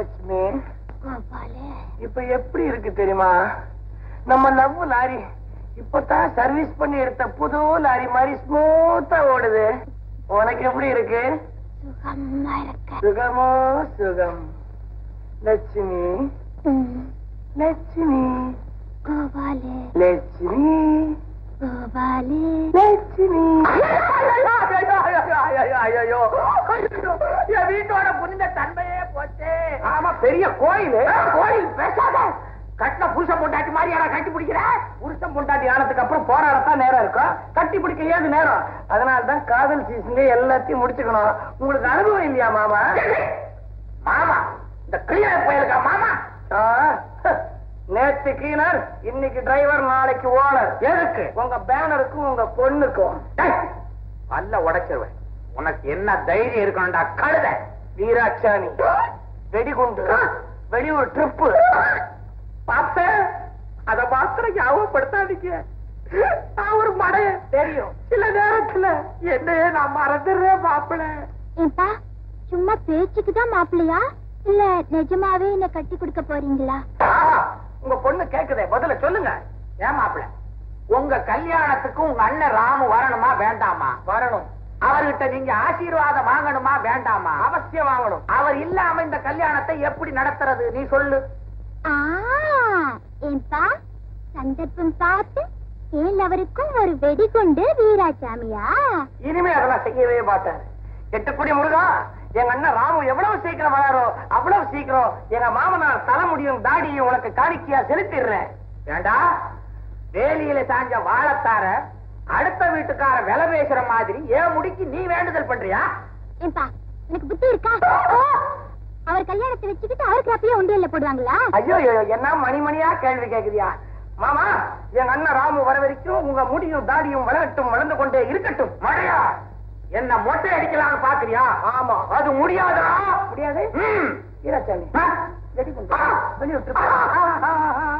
லட்சுமி, இப்ப எப்படி இருக்கு தெரியுமா? நம்ம லவ் லாரி இப்பதான் சர்வீஸ் பண்ணி எடுத்த புது லாரி மாதிரி ஸ்மூத்தா ஓடுது. உனக்கு எப்படி இருக்கு? சுகமோ சுகம். லட்சுமி, லட்சுமி, லட்சுமி, லட்சுமி. என் வீட்டோட புனித தன்மையே போச்சு. ஆமா, பெரிய கோயில். கோயில் பேசாத. கட்டின புருஷன் பொண்டாட்டி மாதிரி யாரா கட்டி பிடிக்கிற? புருஷன் பொண்டாட்டி ஆனதுக்கு அப்புறம் போராடத்தான் நேரம் இருக்கும். கட்டி பிடிக்க ஏது நேரம்? அதனாலதான் காதல் சீசன்ல எல்லாத்தையும் முடிச்சுக்கணும். உங்களுக்கு அனுபவம் இல்லையா மாமா? மாமா இந்த கிளியர் போயிருக்கா மாமா? நேற்று கிளீனர், இன்னைக்கு டிரைவர், நாளைக்கு ஓனர். எதுக்கு? உங்க பேனருக்கும் உங்க பொண்ணுக்கும். அல்ல உடைச்சிருவேன். உனக்கு என்ன தைரியம் இருக்கணும்டா கழுத? வீராட்சாணி, வெடிகுண்டு, வெளியூர் ட்ரிப்பு பாப்ப. அத மாத்திரம் ஞாபகப்படுத்தாதீங்க. நான் ஒரு மடைய தெரியும். சில நேரத்துல என்னையே நான் மறந்துடுறேன் மாப்பிள்ள. ஏப்பா, சும்மா பேச்சுக்குதான் மாப்பிள்ளையா இல்ல நிஜமாவே என்ன கட்டி கொடுக்க போறீங்களா? உங்க பொண்ணு கேக்குதே, முதல்ல சொல்லுங்க. ஏன் மாப்பிள்ள, உங்க கல்யாணத்துக்கு உங்க அண்ணன் ராமு வரணுமா வேண்டாமா? வரணும். அவர்கிட்ட நீங்க ஆசீர்வாதம் வாங்கணுமா வேண்டாமா? அவசியம் வாங்கணும். அவர் இல்லாம இந்த கல்யாணத்தை எப்படி நடத்துறது நீ சொல்லு. ஏன்பா, சந்தர்ப்பம் பார்த்து அவருக்கும் ஒரு வெடிகுண்டு வீராசாமியா? இனிமே அதெல்லாம் செய்யவே மாட்டேன். எட்டுக்குடி முருகா, எங்க அண்ணன் ராமு எவ்வளவு சீக்கிரம் வராரோ அவ்வளவு சீக்கிரம் எங்க மாமனார் தலைமுடியும் தாடியும் உனக்கு காணிக்கையா செலுத்திடுறேன். வேண்டா, வேலியில சாஞ்ச வாழத்தார அடுத்த வீட்டுக்கார விலை பேசுற மாதிரி ஏன் முடிக்கு நீ வேண்டுதல் பண்றியா? ஏன்பா, எனக்கு புத்தி இருக்கா? அவர் கல்யாணத்தை வச்சுக்கிட்டு அவருக்கு அப்பயே உண்டியல்ல போடுவாங்களா? ஐயோ, என்ன மணிமணியா கேள்வி கேக்குறியா? மாமா, எங்க அண்ணன் ராமு வர வரைக்கும் உங்க முடியும் தாடியும் வளரட்டும், வளர்ந்து கொண்டே இருக்கட்டும். மழையா என்ன மொட்டை அடிக்கலாம்னு பாக்குறியா? ஆமா, அது முடியாதா? முடியாது. வீராசாமி,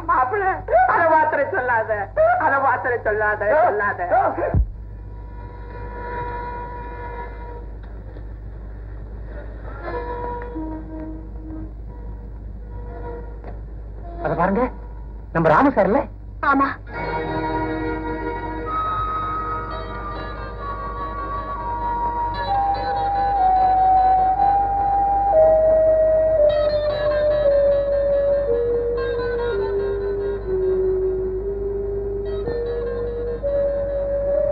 மாப்பிள்ள, அதை மாத்திரை சொல்லாத, அதை மாத்திரை சொல்லாத, சொல்லாத. அத பாருங்க, நம்ம ராமு சார்ல. ஆமா.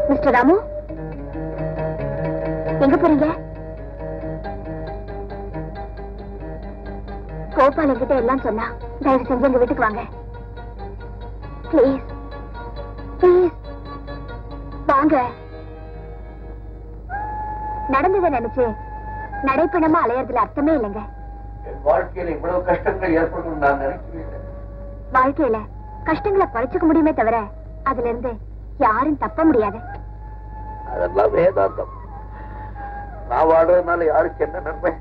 மிஸ்டர் ராமு, எங்க போறீங்க? கோபால் என்கிட்ட எல்லாம் சொன்னா, தயவு செஞ்சு எங்க வீட்டுக்கு வாங்க. பிளீஸ் பிளீஸ் வாங்க. நடந்ததை நினைச்சு நடைப்பணமா அலையறதுல அர்த்தமே இல்லைங்க. வாழ்க்கையில இவ்வளவு கஷ்டங்கள் ஏற்படும் நான் நினைக்கிறேன். வாழ்க்கையில கஷ்டங்களை குறைச்சுக்க முடியுமே தவிர அதுல இருந்து யாரும் தப்ப முடியாது. அதெல்லாம் வேதாந்தம். நான் வாழ்றதுனால யாருக்கு என்ன நன்மை?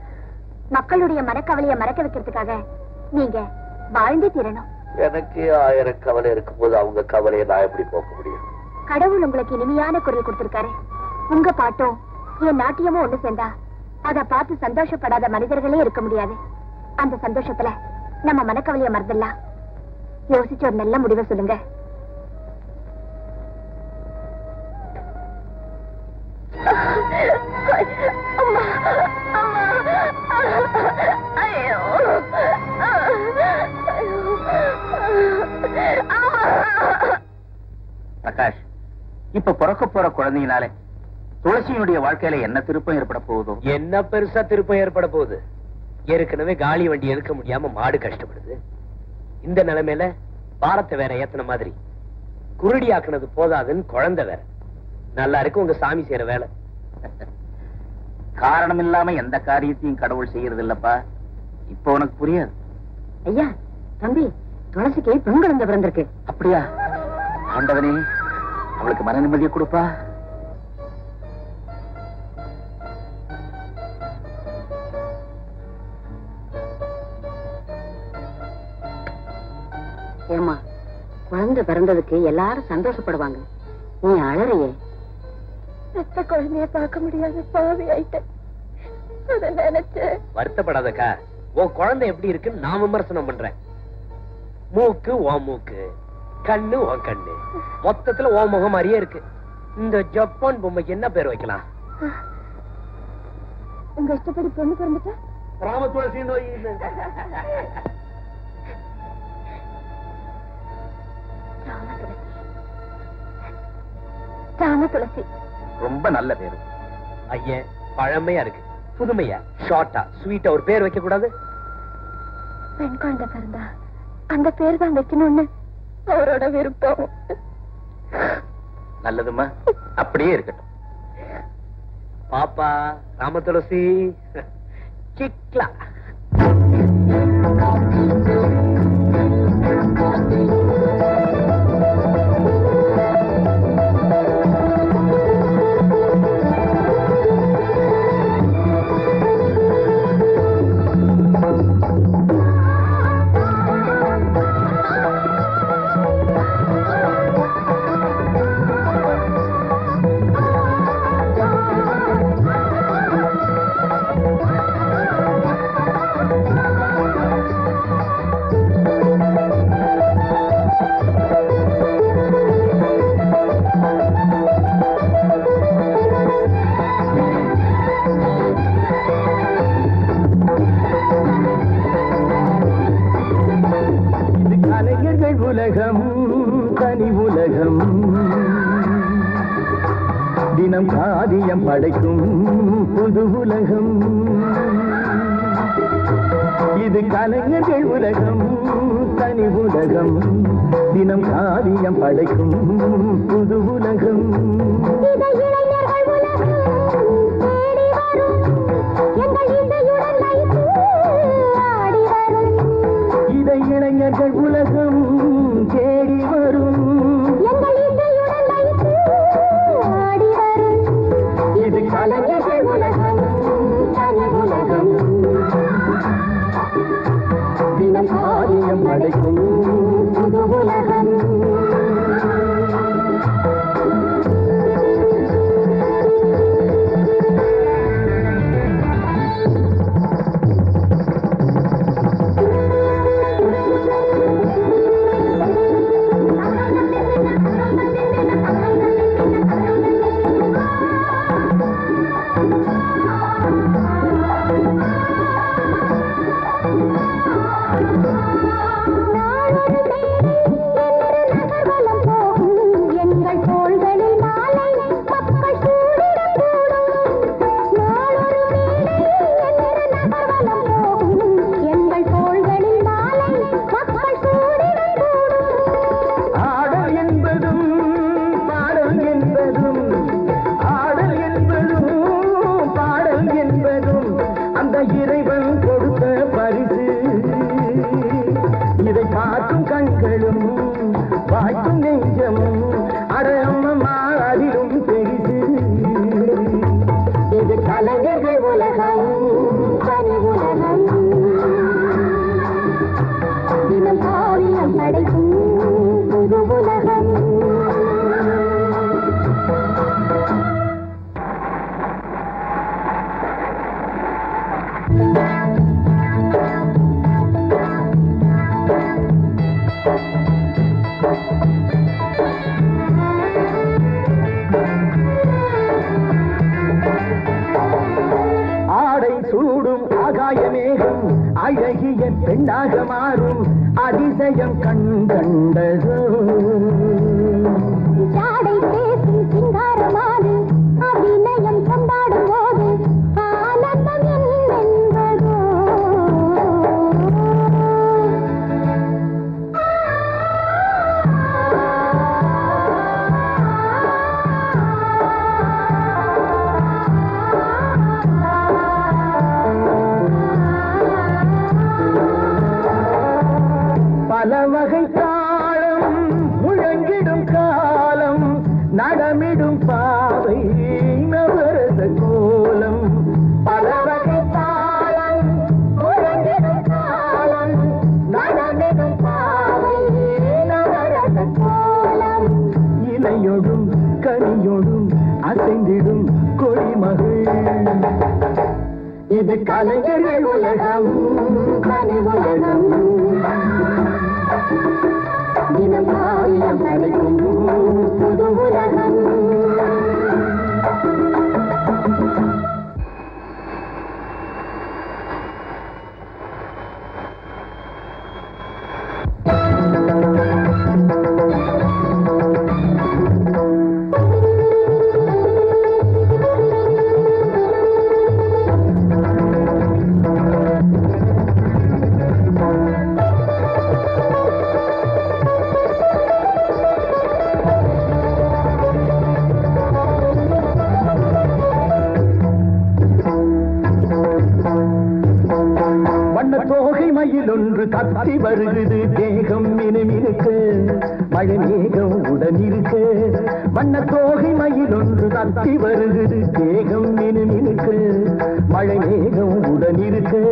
மக்களுடைய மனக்கவலையை மறக்க வைக்கிறதுக்காக நீங்க வாழ்ந்தே தீரணும். எனக்கு 1000 கவலை இருக்கும்போது அவங்க கவலையை நான் எப்படி போக்க முடியும்? கடவுள் உங்களுக்கு இனிமையான குரல் கொடுத்திருக்காரு. உங்க பாட்டும் என் நாட்டியமும் ஒண்ணு சேர்ந்தா அத பார்த்து சந்தோஷப்படாத மனிதர்களே இருக்க முடியாது. அந்த சந்தோஷத்துல நம்ம மனக்கவலையை மறந்துடலாம். யோசிச்சு ஒரு நல்ல முடிவை சொல்லுங்க. பிரகாஷ், இப்ப பிறக்க போற குழந்தையினாலே துளசியினுடைய வாழ்க்கையில என்ன திருப்பம் ஏற்பட போகுதோ? என்ன பெருசா திருப்பம் ஏற்பட போகுது? ஏற்கனவே காலி வண்டி எடுக்க முடியாம மாடு கஷ்டப்படுது. இந்த நிலைமையில பாரத்தை வேற ஏத்தன மாதிரி குருடி ஆக்குனது போதாதுன்னு குழந்தை வேற. நல்லா இருக்கு உங்க சாமி செய்யற வேலை. காரணம் இல்லாம எந்த காரியத்தையும் கடவுள் செய்யறது இல்லப்பா. இப்ப உனக்கு புரியாது. ஐயா, தம்பி, துளசிக்கு பெண் குழந்தை பிறந்திருக்கு. அப்படியா? ஆண்டவனே, அவளுக்கு மன நிம்மதியை கொடுப்பா. ஏமா, குழந்தை பிறந்ததுக்கு எல்லாரும் சந்தோஷப்படுவாங்க, நீ அழறையே. பெத்த குழந்தைய பார்க்க முடியாத பாவி ஆயிட்ட. அத நினைச்சு வருத்தப்படாதக்கா. உன் குழந்தை எப்படி இருக்குன்னு நான் விமர்சனம் பண்றேன். மூக்கு உன் மூக்கு, கண்ணு உன் கண்ணு, மொத்தத்துல உன் முகம் மாதிரியே இருக்கு. இந்த ஜப்பான் பொம்மைக்கு என்ன பேர் வைக்கலாம்? உங்க இஷ்டப்படி பொண்ணு பிறந்துட்டா ராமத்துளசி நோய். ராம துளசி. ரொம்ப நல்ல பேரு. ஐயன் பழமையா இருக்கு, புதுமையா ஷார்ட்டா ஸ்வீட்டா ஒரு பேர் வைக்க கூடாது? பெண் குழந்தை பிறந்தா அந்த பேர் தான் வைக்கணும்னு அவரோட விருப்பம். நல்லதுமா, அப்படியே இருக்கட்டும். பாப்பா ராம துளசி சிக்லா. உலகம் தனி உலகம், தினம் காவியம் படைக்கும் புது உலகம். இது கலைஞர்கள் உலகம் தனி உலகம், தினம் காவியம் படைக்கும் புது உலகம். இதை இளைஞர்கள் உலகம் தேடி வரும். இது கலைஞர்கள் உலகம் தனி உலகம், தினம் காரியம் அடைக்கும் புது உலகம். அழகிய பெண்ணாக மாறும் அதிசயம் கண்டதோ. ஜாடை பேசும் சிங்காரமாது அபிநயம் கொண்டாடும் போது ஆனந்தம் என்பதோ. பல வகை தாளம் முழங்கிடும் காலம், நடமிடும் பாவை நவரச கோலம். பல வகை தாளம் முழங்கிடும் காலம், நடமிடும் பாவை நவரச கோலம். இலையொடும் கனியொடும் அசைந்திடும் கொடிமகள், இது கலைஞர்கள் உலகம் தோகை மயில் ஒன்று தத்தி வருகிறது தேகம் மினுமினுக்கு மழை மேகம் உடனிருக்கு வண்ண தோகை மயில் ஒன்று தத்தி வருகிறது தேகம் மினுமினுக்கு மழை மேகம் உடனிருக்கு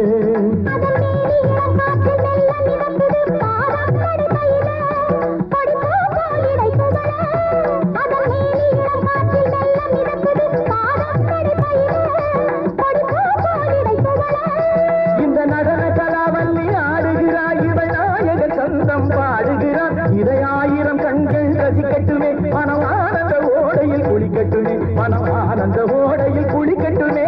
இந்த நடன கலாவல்லி ஆடுகிறாய் இவள் நாயகன் சொந்தம் பாடுகிறார் இதை 1000 கண்கள் ரசிக்கட்டுமே மனம் ஆனந்த ஓடையில் குளிக்கட்டுமே மனம் ஆனந்த ஓடையில் குளிக்கட்டுமே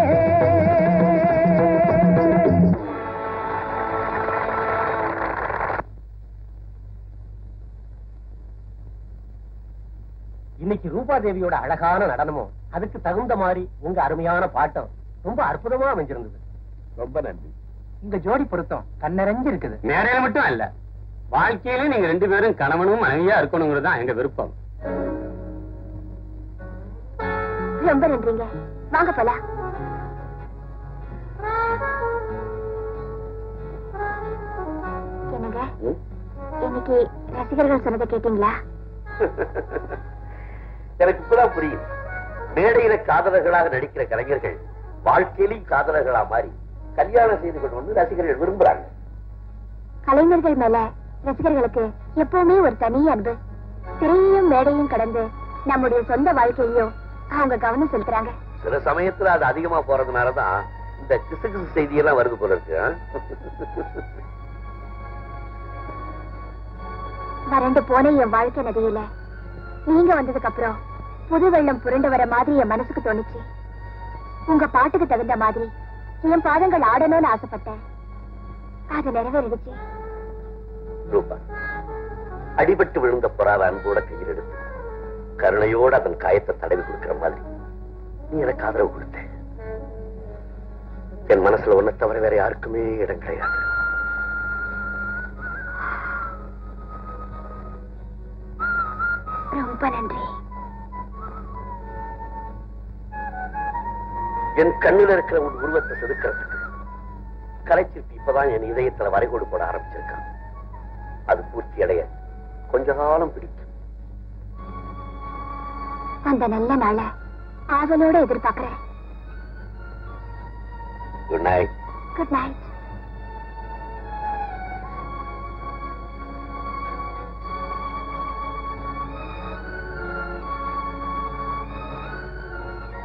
இன்னைக்கு ரூபாதேவியோட அழகான நடனமும் அதுக்கு தகுந்த மாதிரி உங்க அருமையான பாட்டம் ரொம்ப அற்புதமா அமைஞ்சிருந்தது. ரொம்ப நன்றி. இந்த ஜோடி பொருத்தம் கண்ணறிஞ்சு இருக்குது. நேரையில மட்டும் இல்ல, வாழ்க்கையில நீங்க 2 பேரும் கணவனும் மனைவியா இருக்கணுங்கிறது தான் எங்க விருப்பம். ரொம்ப நன்றிங்க. வாங்க போலாம். என்னங்க இன்னைக்கு ரசிகர்கள் சொன்னதை கேட்டீங்களா? எனக்கு இப்பதான் புரியும். மேடையில காதலர்களாக நடிக்கிற கலைஞர்கள் வாழ்க்கையிலும் காதலர்களா மாறி கல்யாணம் செய்து கொண்டு வந்து ரசிகர்கள் விரும்புறாங்க. கலைஞர்கள் மேல ரசிகர்களுக்கு எப்பவுமே ஒரு தனி அன்பு. திரையையும் மேடையும் கடந்து நம்முடைய சொந்த வாழ்க்கையையும் அவங்க கவனம் செலுத்துறாங்க. சில சமயத்துல அது அதிகமா போறதுனாலதான் இந்த கிசு கிசு செய்தியெல்லாம் வருது போல இருக்கு. வறண்டு போன என் வாழ்க்கை நதியில நீங்க வந்ததுக்கு அப்புறம் புது வெள்ளம் புரண்டு வர மாதிரி என் மனசுக்கு தோணுச்சு. உங்க பாட்டுக்கு தகுந்த மாதிரி என் பாதங்கள் ஆடணும்னு ஆசைப்பட்டேன். அது நிறைவேறிடுச்சு. ரூபா, அடிபட்டு விழுந்த புறாத அன்போட கையில் எடுத்து கருணையோடு அதன் காயத்தை தடவி கொடுக்கிற மாதிரி நீ எனக்கு ஆதரவு கொடுத்த. என் மனசுல ஒன்ன தவிர வேற யாருக்குமே இடம் கிடையாது. ரொம்ப நன்றி. என் கண்ணில் இருக்கிற உன் உருவத்தை செதுக்கிறதுக்கு கலைச்சிற்பி இப்பதான் என் இதயத்துல வரைகோடு போட ஆரம்பிச்சிருக்கான். அது பூர்த்தி அடைய கொஞ்ச காலம் பிடிக்கும். அந்த நல்ல நாளை ஆவலோட எதிர்பார்க்கிறேன். Good night. Good night.